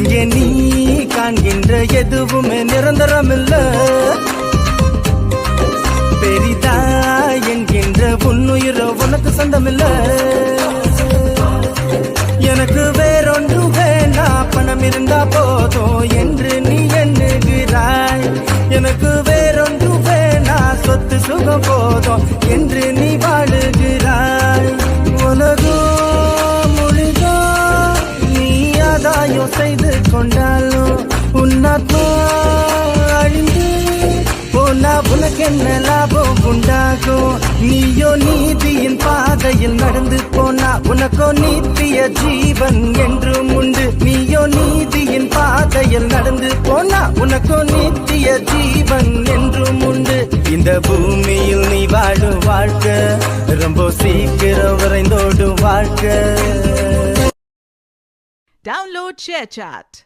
இங்கே நீ காண்கின்ற எதுவுமே நிரந்தரமில்ல. பெரிதா என்கின்ற உன்னுயிரோ உனக்கு சொந்தமில்ல. எனக்கு வேறொன்று வேணா, பணம் இருந்தா போதும் என்று நீ எண்ணுகிறாய். எனக்கு வேறொன்று வேணா, சொத்து சுகம் போதும் என்று நீ வாழுகிறாய். உலகோ முழுதோ நீ ஆதாயம் செய்து கொண்டாலும் உன்னாத்மா அழிந்து போனா உனக்கு என்ன லாபம் உண்டாகும்? நீயோ நீதியின் பாதையில் நடந்து போனா உனக்கோ நித்திய ஜீவன் என்றும் உண்டு. நீயோ நீதியின் பாதையில் நடந்து போனா உனக்கோ நித்திய ஜீவன் என்றும் உண்டு. இந்த பூமியில் நீ வாழும் வாழ்க்கை ரொம்ப சீக்கிரம் விரைந்தோடும் வாழ்க்கை. Download ShareChat.